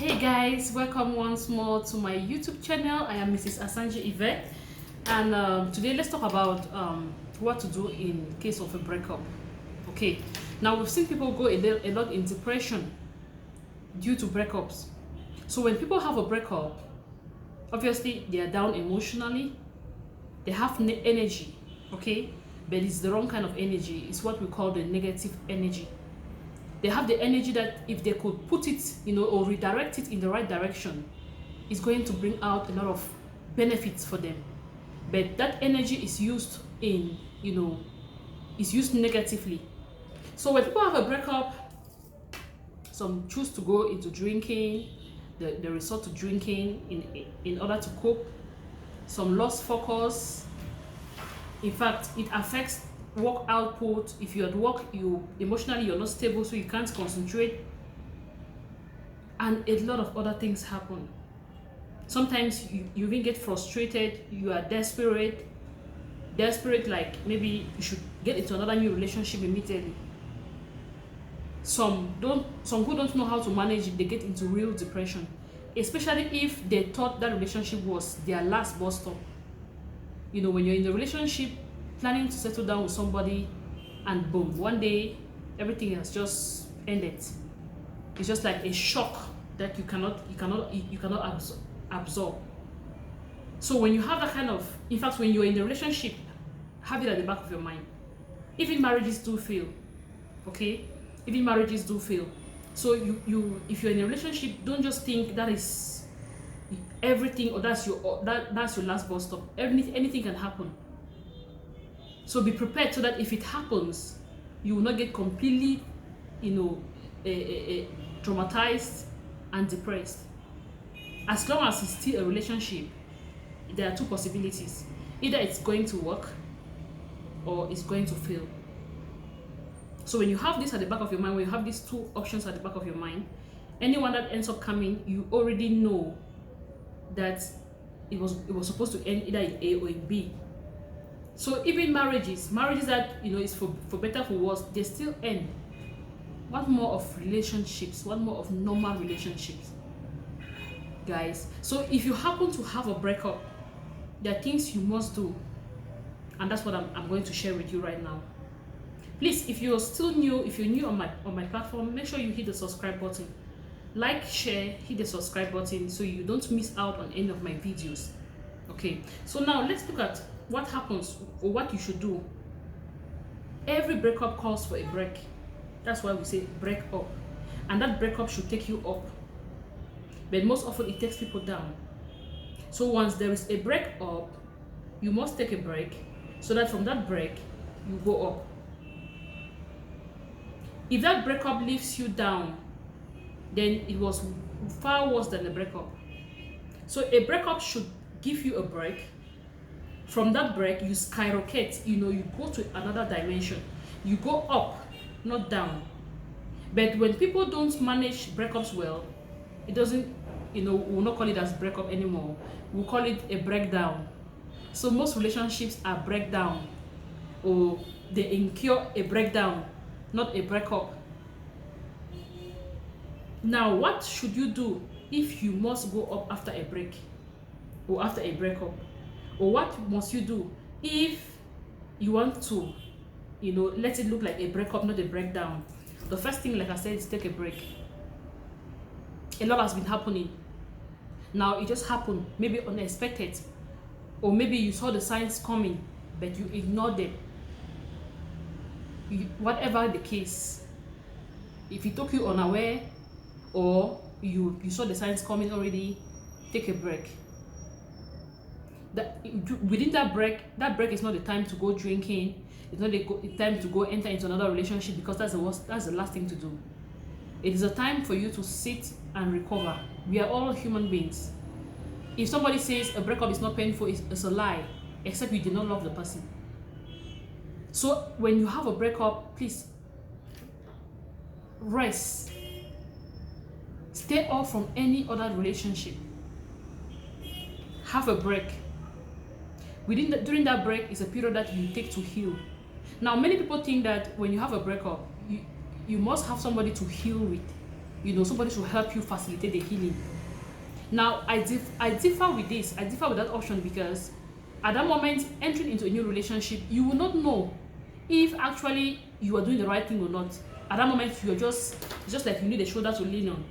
Hey guys, welcome once more to my YouTube channel. I am Mrs. Asanje Yvette, and today let's talk about what to do in case of a breakup. Okay, now we've seen people go a lot in depression due to breakups. So when people have a breakup, obviously they are down emotionally, they have energy, okay, but it's the wrong kind of energy. It's what we call the negative energy. They have the energy that if they could put it, or redirect it in the right direction, it's going to bring out a lot of benefits for them. But that energy is used is used negatively. So when people have a breakup, some choose to go into drinking, they resort to drinking in order to cope. Some lost focus. In fact, it affects work output. If you're at work, you're not stable, so you can't concentrate, and a lot of other things happen. Sometimes you even get frustrated, you are desperate, like maybe you should get into another new relationship immediately. Some who don't know how to manage it, they get into real depression, especially if they thought that relationship was their last bus stop. When you're in a relationship planning to settle down with somebody, and boom, one day everything has just ended. It's just like a shock that you cannot absorb. So when you have that kind of, in fact, when you're in a relationship, have it at the back of your mind. Even marriages do fail, okay? Even marriages do fail. So if you're in a relationship, don't just think that is everything, or that's your last bus stop. Anything can happen. So be prepared so that if it happens, you will not get completely, traumatized and depressed. As long as it's still a relationship, there are two possibilities. Either it's going to work or it's going to fail. So when you have this at the back of your mind, when you have these two options at the back of your mind, anyone that ends up coming, you already know that it was supposed to end either in A or in B. So even marriages that is for better for worse, they still end. What more of relationships? What more of normal relationships, guys? So if you happen to have a breakup, there are things you must do, and that's what I'm going to share with you right now. Please, if you're new on my platform, make sure you hit the subscribe button, like, share, hit the subscribe button so you don't miss out on any of my videos. Okay, so now let's look at what happens or what you should do. Every breakup calls for a break. That's why we say break up, and that breakup should take you up, but most often it takes people down. So once there is a break up, you must take a break so that from that break you go up. If that breakup leaves you down, then it was far worse than a breakup. So a breakup should give you a break. From that break, you skyrocket, you go to another dimension. You go up, not down. But when people don't manage breakups well, it doesn't, we'll not call it as breakup anymore. We'll call it a breakdown. So most relationships are breakdown, or they incur a breakdown, not a breakup. Now, what should you do if you must go up after a break or after a breakup? Or what must you do if you want to, let it look like a breakup, not a breakdown? The first thing, like I said, is take a break. A lot has been happening. Now, it just happened, maybe unexpected. Or maybe you saw the signs coming, but you ignored them. Whatever the case, if it took you unaware, or you saw the signs coming already, take a break. Within that break is not the time to go drinking. It's not the time to go enter into another relationship, because that's the last thing to do. It is a time for you to sit and recover. We are all human beings. If somebody says a breakup is not painful, it's a lie, except you did not love the person. So when you have a breakup, please rest. Stay off from any other relationship. Have a break. During that break is a period that you take to heal. Now, many people think that when you have a breakup, you must have somebody to heal with. somebody should help you facilitate the healing. Now, I differ with this. I differ with that option because at that moment, entering into a new relationship, you will not know if actually you are doing the right thing or not. At that moment, you're just like you need a shoulder to lean on.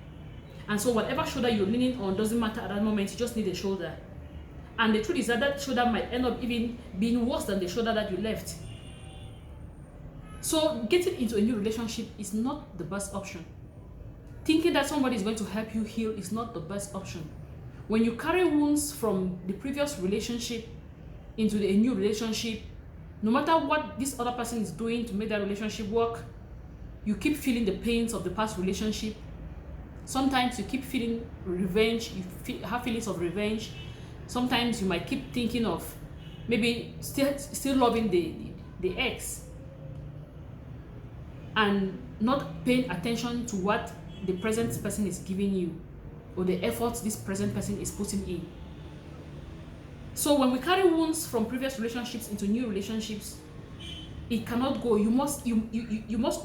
And so whatever shoulder you're leaning on doesn't matter at that moment, you just need a shoulder. And the truth is that shoulder might end up even being worse than the shoulder that you left. So getting into a new relationship is not the best option. Thinking that somebody is going to help you heal is not the best option. When you carry wounds from the previous relationship into a new relationship, no matter what this other person is doing to make that relationship work, you keep feeling the pains of the past relationship. Sometimes you keep feeling revenge, have feelings of revenge. Sometimes you might keep thinking of maybe still loving the ex and not paying attention to what the present person is giving you or the efforts this present person is putting in. So when we carry wounds from previous relationships into new relationships, it cannot go. You must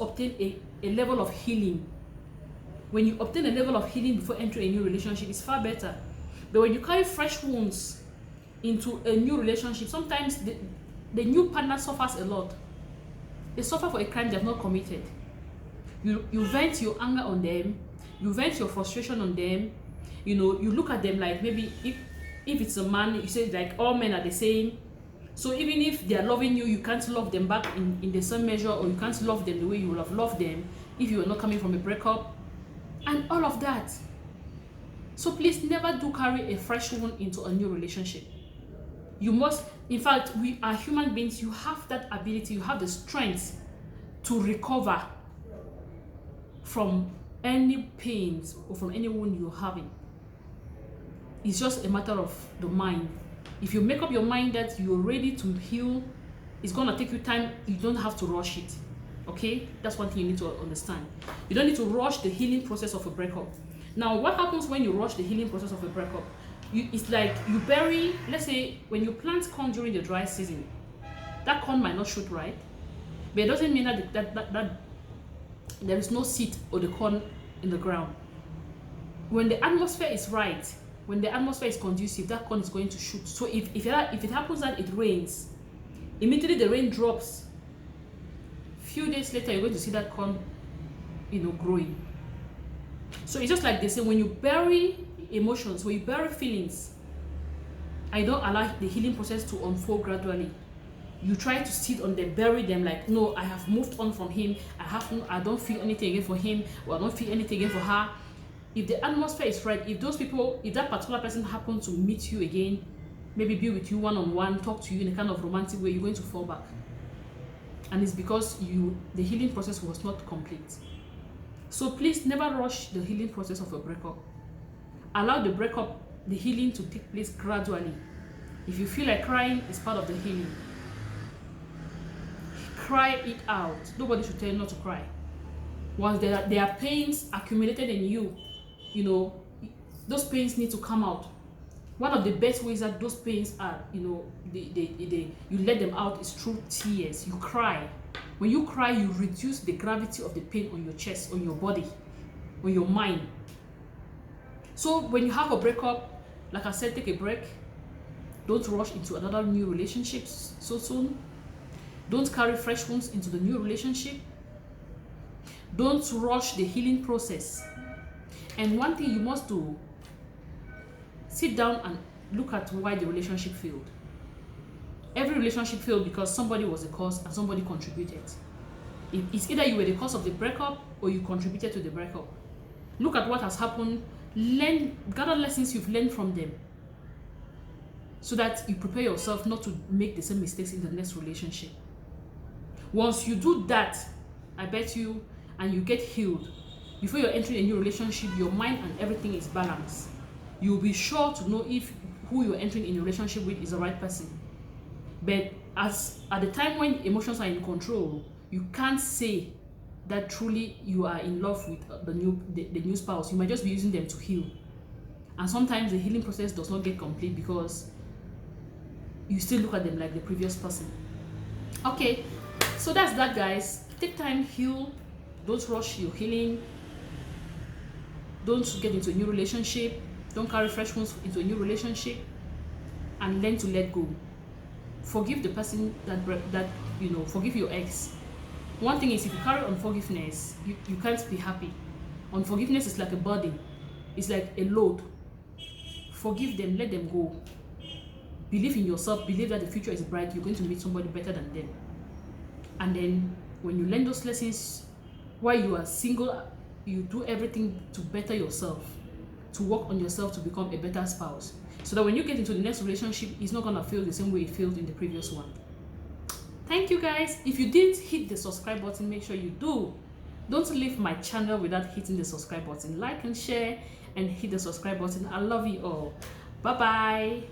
obtain a level of healing. When you obtain a level of healing before entering a new relationship, it's far better. But when you carry fresh wounds into a new relationship, sometimes the new partner suffers a lot. They suffer for a crime they have not committed. You vent your anger on them, you vent your frustration on them. You look at them like, maybe if it's a man, you say like all men are the same. So even if they are loving you, you can't love them back in the same measure, or you can't love them the way you would have loved them if you were not coming from a breakup, and all of that. So please never do carry a fresh wound into a new relationship. You must, in fact, we are human beings. You have that ability, you have the strength to recover from any pains or from any wound you're having. It's just a matter of the mind. If you make up your mind that you're ready to heal, it's gonna take you time. You don't have to rush it. Okay, that's one thing you need to understand. You don't need to rush the healing process of a breakup. Now, what happens when you rush the healing process of a breakup? It's like you bury, let's say, when you plant corn during the dry season, that corn might not shoot right, but it doesn't mean that there is no seed or the corn in the ground. When the atmosphere is right, when the atmosphere is conducive, that corn is going to shoot. So if it happens that it rains, immediately the rain drops, few days later you're going to see that corn growing. So it's just like they say, when you bury emotions, when you bury feelings, I don't allow the healing process to unfold gradually. You try to sit on them, bury them, like, no, I have moved on from him, I don't feel anything again for him, or I don't feel anything again for her. If the atmosphere is right, if that particular person happens to meet you again, maybe be with you one-on-one, talk to you in a kind of romantic way, you're going to fall back. And it's because the healing process was not complete. So please never rush the healing process of a breakup. Allow the healing to take place gradually. If you feel like crying, it's part of the healing. Cry it out. Nobody should tell you not to cry. Once there are pains accumulated in you, those pains need to come out. One of the best ways that those pains are, you let them out is through tears. You cry. When you cry, you reduce the gravity of the pain on your chest, on your body, on your mind. So when you have a breakup, like I said, take a break. Don't rush into another new relationship so soon. Don't carry fresh wounds into the new relationship. Don't rush the healing process. And one thing you must do, sit down and look at why the relationship failed. Every relationship failed because somebody was the cause and somebody contributed. It's either you were the cause of the breakup or you contributed to the breakup. Look at what has happened. Gather lessons you've learned from them, so that you prepare yourself not to make the same mistakes in the next relationship. Once you do that, I bet you, and you get healed, before you're entering a new relationship, your mind and everything is balanced. You'll be sure to know if who you're entering in a relationship with is the right person. But at the time when emotions are in control, you can't say that truly you are in love with the new spouse. You might just be using them to heal. And sometimes the healing process does not get complete because you still look at them like the previous person. Okay, so that's that, guys. Take time, heal. Don't rush your healing. Don't get into a new relationship. Don't carry fresh wounds into a new relationship. And learn to let go. Forgive the person that forgive your ex. One thing is, if you carry unforgiveness, you can't be happy. Unforgiveness is like a burden. It's like a load. Forgive them, let them go. Believe in yourself, believe that the future is bright, you're going to meet somebody better than them. And then when you learn those lessons while you are single, you do everything to better yourself, to work on yourself to become a better spouse. So that when you get into the next relationship, it's not going to feel the same way it felt in the previous one. Thank you guys. If you didn't hit the subscribe button, make sure you do. Don't leave my channel without hitting the subscribe button. Like and share and hit the subscribe button. I love you all. Bye bye.